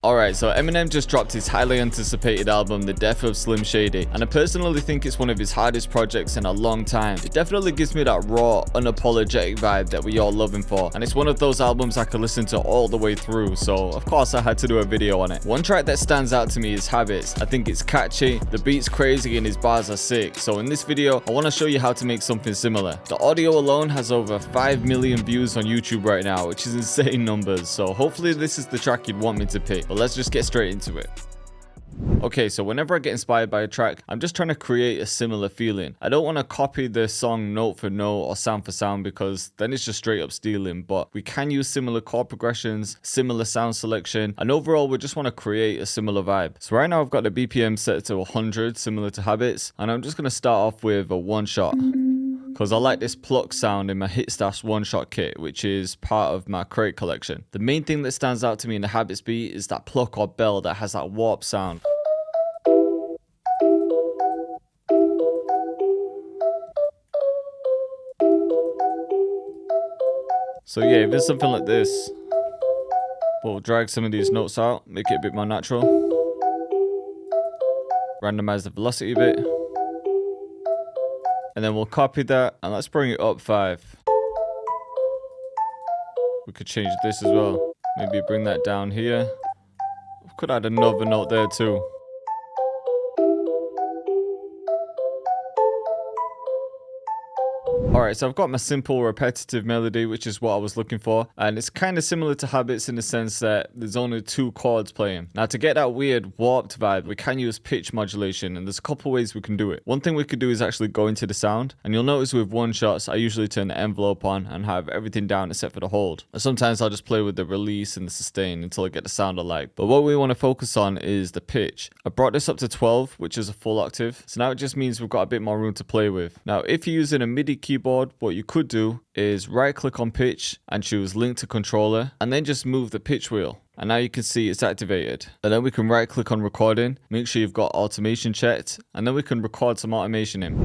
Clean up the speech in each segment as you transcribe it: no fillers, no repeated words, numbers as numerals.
Alright, so Eminem just dropped his highly anticipated album, The Death of Slim Shady, and I personally think it's one of his hardest projects in a long time. It definitely gives me that raw, unapologetic vibe that we all love him for, and it's one of those albums I could listen to all the way through, so of course I had to do a video on it. One track that stands out to me is Habits. I think it's catchy, the beat's crazy, and his bars are sick, so in this video I want to show you how to make something similar. The audio alone has over 5 million views on YouTube right now, which is insane numbers, so hopefully this is the track you'd want me to pick. But let's just get straight into it. Okay, so whenever I get inspired by a track, I'm just trying to create a similar feeling. I don't want to copy the song note for note or sound for sound, because then it's just straight up stealing, but we can use similar chord progressions, similar sound selection, and overall we just want to create a similar vibe. So right now I've got the BPM set to 100, similar to Habits, and I'm just going to start off with a one shot, because I like this pluck sound in my Hit Stash one-shot kit, which is part of my crate collection. The main thing that stands out to me in the Habits beat is that pluck or bell that has that warp sound. So yeah, if it's something like this, we'll drag some of these notes out, make it a bit more natural. Randomize the velocity a bit. And then we'll copy that, and let's bring it up 5. We could change this as well. Maybe bring that down here. We could add another note there too. Alright, so I've got my simple repetitive melody, which is what I was looking for, and it's kind of similar to Habits in the sense that there's only 2 chords playing. Now to get that weird warped vibe, we can use pitch modulation, and there's a couple ways we can do it. One thing we could do is actually go into the sound, and you'll notice with one shots I usually turn the envelope on and have everything down except for the hold. And sometimes I'll just play with the release and the sustain until I get the sound I like. But what we want to focus on is the pitch. I brought this up to 12, which is a full octave, so now it just means we've got a bit more room to play with. Now if you're using a MIDI keyboard, what you could do is right click on pitch and choose link to controller, and then just move the pitch wheel, and now you can see it's activated. And then we can right click on recording, make sure you've got automation checked, and then we can record some automation in.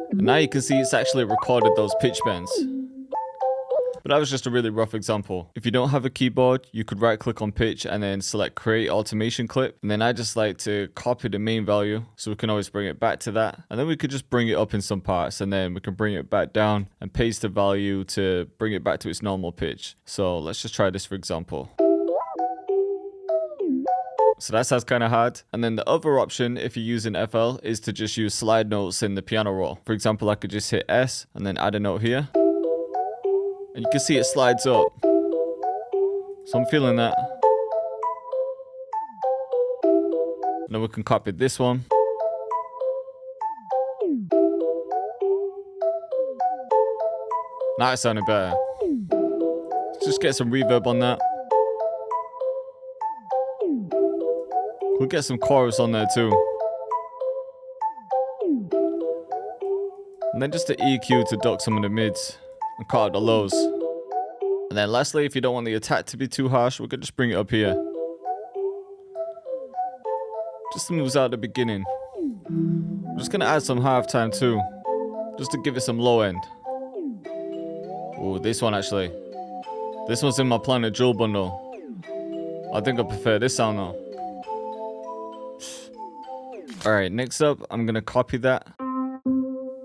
And now you can see it's actually recorded those pitch bends. But that was just a really rough example. If you don't have a keyboard, you could right click on pitch and then select create automation clip. And then I just like to copy the main value, so we can always bring it back to that. And then we could just bring it up in some parts, and then we can bring it back down and paste the value to bring it back to its normal pitch. So let's just try this for example. So that sounds kind of hard. And then the other option, if you're using FL, is to just use slide notes in the piano roll. For example, I could just hit S and then add a note here. And you can see it slides up. So I'm feeling that. And then we can copy this one. Now it's sounding better. Let's just get some reverb on that. We'll get some chorus on there too. And then just the EQ to duck some of the mids and cut out the lows. And then lastly, if you don't want the attack to be too harsh, we could just bring it up here. Just moves out the beginning. I'm just gonna add some halftime too, just to give it some low end. Oh, this one actually. This one's in my Planet Jewel bundle. I think I prefer this sound though. Alright, next up, I'm gonna copy that.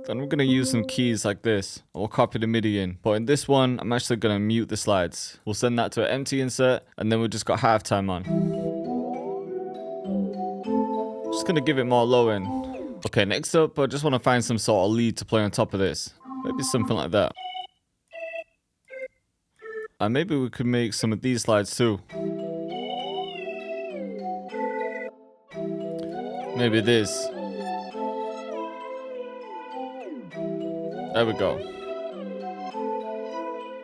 Then we're going to use some keys like this. We'll copy the MIDI in. But in this one, I'm actually going to mute the slides. We'll send that to an empty insert, and then we've just got halftime on. Just going to give it more low end. Okay, next up, I just want to find some sort of lead to play on top of this. Maybe something like that. And maybe we could make some of these slides too. Maybe this. There we go.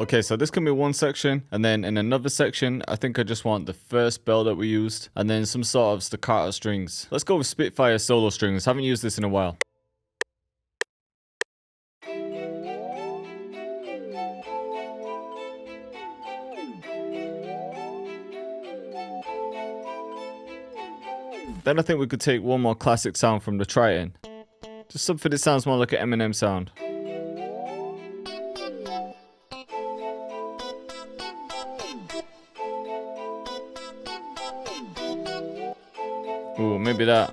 Okay, so this can be one section, and then in another section, I think I just want the first bell that we used, and then some sort of staccato strings. Let's go with Spitfire solo strings. Haven't used this in a while. Then I think we could take one more classic sound from the Triton. Just something that sounds more like an Eminem sound. Ooh, maybe that.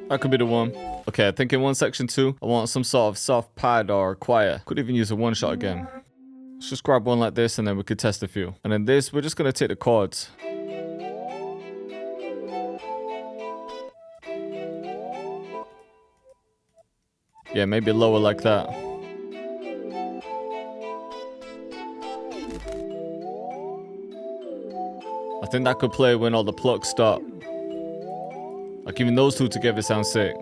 That could be the one. Okay, I think in one section 2, I want some sort of soft pad or choir. Could even use a one shot again. Let's just grab one like this and then we could test a few. And then this, we're just gonna take the chords. Yeah, maybe lower like that. I think that could play when all the plucks stop. Like even those two together sound sick.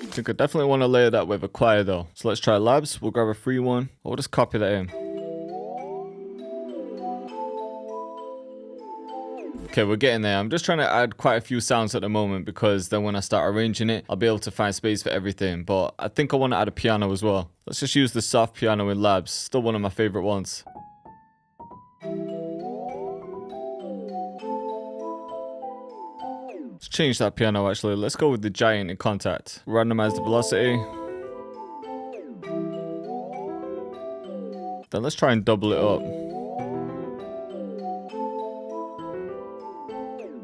I think I definitely want to layer that with a choir though. So let's try labs. We'll grab a free one. We'll just copy that in. Okay, we're getting there. I'm just trying to add quite a few sounds at the moment because then when I start arranging it, I'll be able to find space for everything. But I think I want to add a piano as well. Let's just use the soft piano in labs. Still one of my favorite ones. Let's change that piano actually. Let's go with the giant in contact. Randomize the velocity. Then let's try and double it up.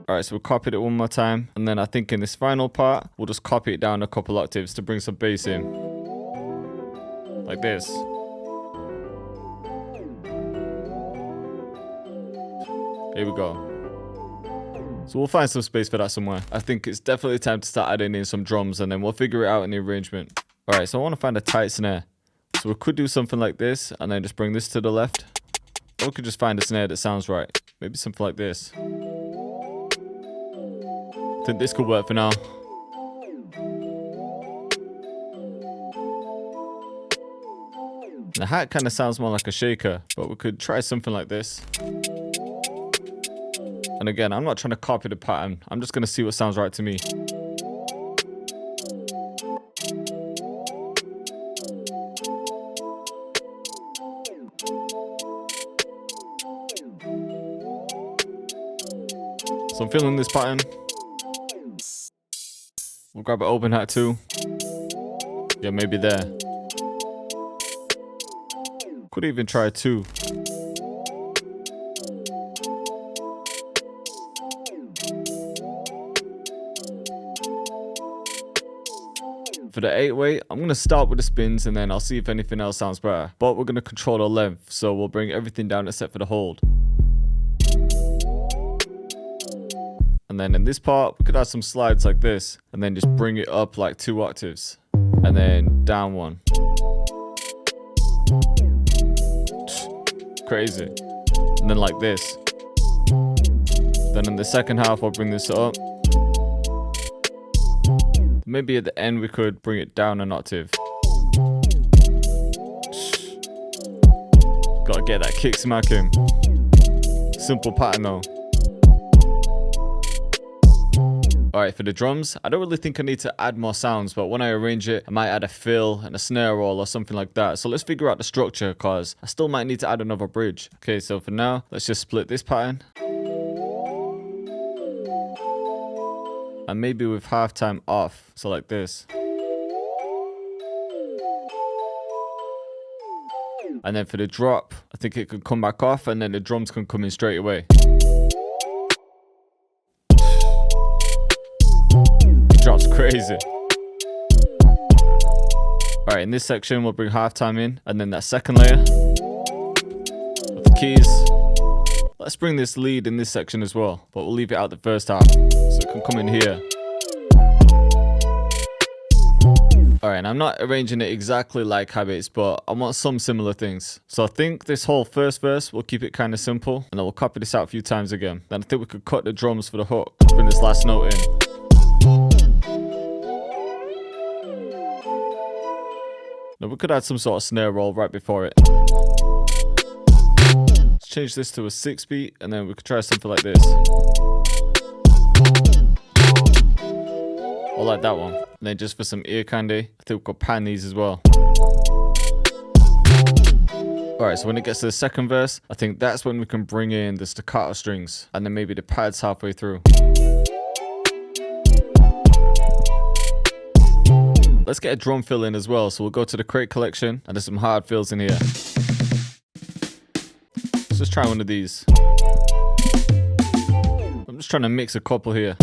Alright, so we copied it one more time. And then I think in this final part, we'll just copy it down a couple octaves to bring some bass in. Like this. Here we go. So we'll find some space for that somewhere. I think it's definitely time to start adding in some drums and then we'll figure it out in the arrangement. Alright, so I want to find a tight snare. So we could do something like this and then just bring this to the left. Or we could just find a snare that sounds right. Maybe something like this. I think this could work for now. The hat kind of sounds more like a shaker, but we could try something like this. And again, I'm not trying to copy the pattern. I'm just going to see what sounds right to me. So I'm feeling this pattern. We'll grab an open hat too. Yeah, maybe there. Could even try 2. For the 8-way, I'm going to start with the spins and then I'll see if anything else sounds better. But we're going to control the length, so we'll bring everything down except for the hold. And then in this part, we could add some slides like this and then just bring it up like 2 octaves and then down 1. Crazy. And then like this. Then in the second half, I'll bring this up. Maybe at the end, we could bring it down an octave. Gotta get that kick smacking. Simple pattern though. Alright, for the drums, I don't really think I need to add more sounds, but when I arrange it, I might add a fill and a snare roll or something like that. So let's figure out the structure, because I still might need to add another bridge. Okay, so for now, let's just split this pattern. And maybe with halftime off, so like this. And then for the drop, I think it could come back off and then the drums can come in straight away. Drop's crazy. Alright, in this section we'll bring halftime in and then that second layer with the keys. Let's bring this lead in this section as well, but we'll leave it out the first half so it can come in here. Alright, I'm not arranging it exactly like Habits, but I want some similar things. So I think this whole first verse, we'll keep it kind of simple and then we'll copy this out a few times again. Then I think we could cut the drums for the hook, bring this last note in. Now we could add some sort of snare roll right before it. Let's change this to a 6 beat and then we could try something like this. Or like that one. And then just for some ear candy, I think we could pan these as well. Alright, so when it gets to the second verse, I think that's when we can bring in the staccato strings and then maybe the pads halfway through. Let's get a drum fill in as well, so we'll go to the crate collection and there's some hard fills in here. Let's just try one of these. I'm just trying to mix a couple here.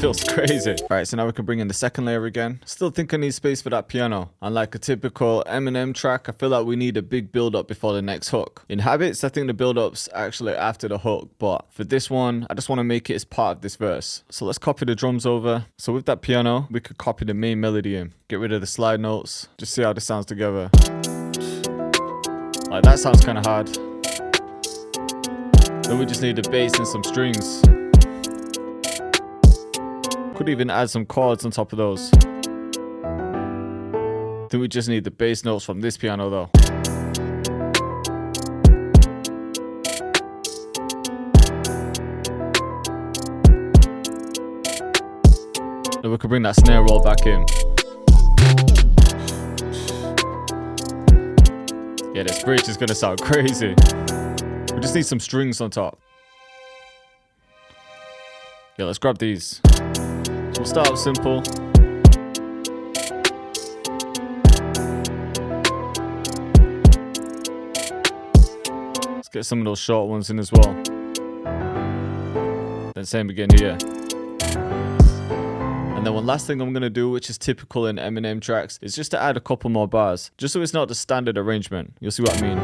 Feels crazy. Alright, so now we can bring in the second layer again. Still think I need space for that piano. Unlike a typical Eminem track, I feel like we need a big build up before the next hook. In Habits, I think the build up's actually after the hook, but for this one, I just want to make it as part of this verse. So let's copy the drums over. So with that piano, we could copy the main melody in. Get rid of the slide notes. Just see how this sounds together. Like, that sounds kind of hard. Then we just need the bass and some strings. Could even add some chords on top of those. Then we just need the bass notes from this piano though. Then we could bring that snare roll back in. Yeah, this bridge is gonna sound crazy. We just need some strings on top. Yeah, let's grab these. So we'll start out simple. Let's get some of those short ones in as well. Then same again here. And then one last thing I'm going to do, which is typical in Eminem tracks, is just to add a couple more bars. Just so it's not the standard arrangement. You'll see what I mean.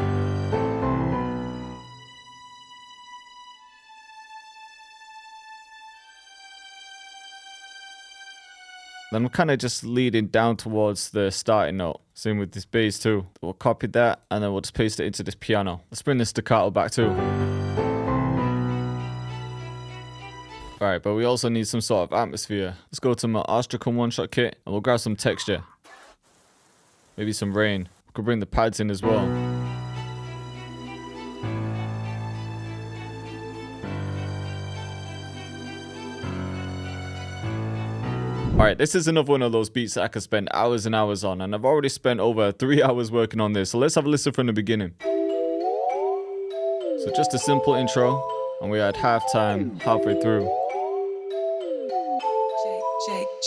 Then we're kind of just leading down towards the starting note. Same with this bass too. We'll copy that and then we'll just paste it into this piano. Let's bring the staccato back too. Alright, but we also need some sort of atmosphere. Let's go to my Ostracon one-shot kit and we'll grab some texture. Maybe some rain. We could bring the pads in as well. Alright, this is another one of those beats that I could spend hours and hours on, and I've already spent over 3 hours working on this, so let's have a listen from the beginning. So just a simple intro, and we had halftime halfway through.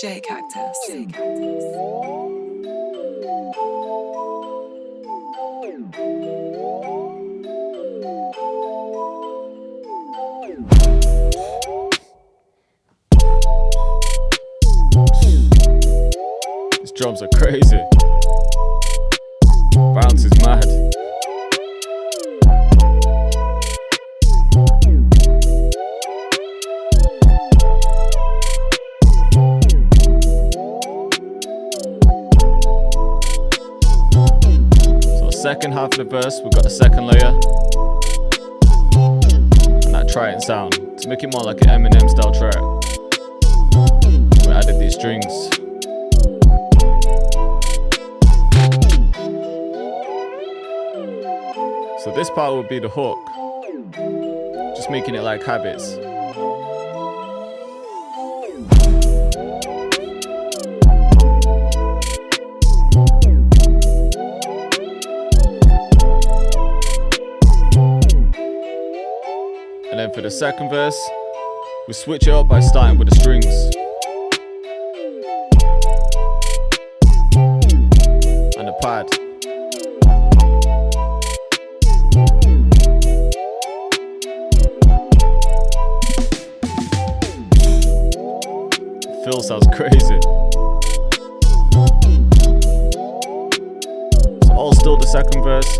Cactus. These drums are crazy. Bounce is mad. So second half of the verse, we've got the second layer. And that try-it sound. To make it more like an Eminem style track. We added these strings. So this part would be the hook, just making it like Habits. And then for the second verse, we switch it up by starting with the strings. And the pad. Phil sounds crazy. It's all still the second verse.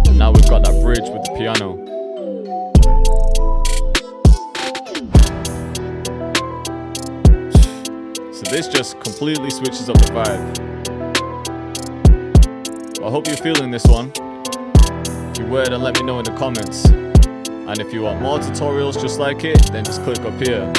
And now we've got that bridge with the piano. So this just completely switches up the vibe. I hope you're feeling this one. If you were, then let me know in the comments. And if you want more tutorials just like it, then just click up here.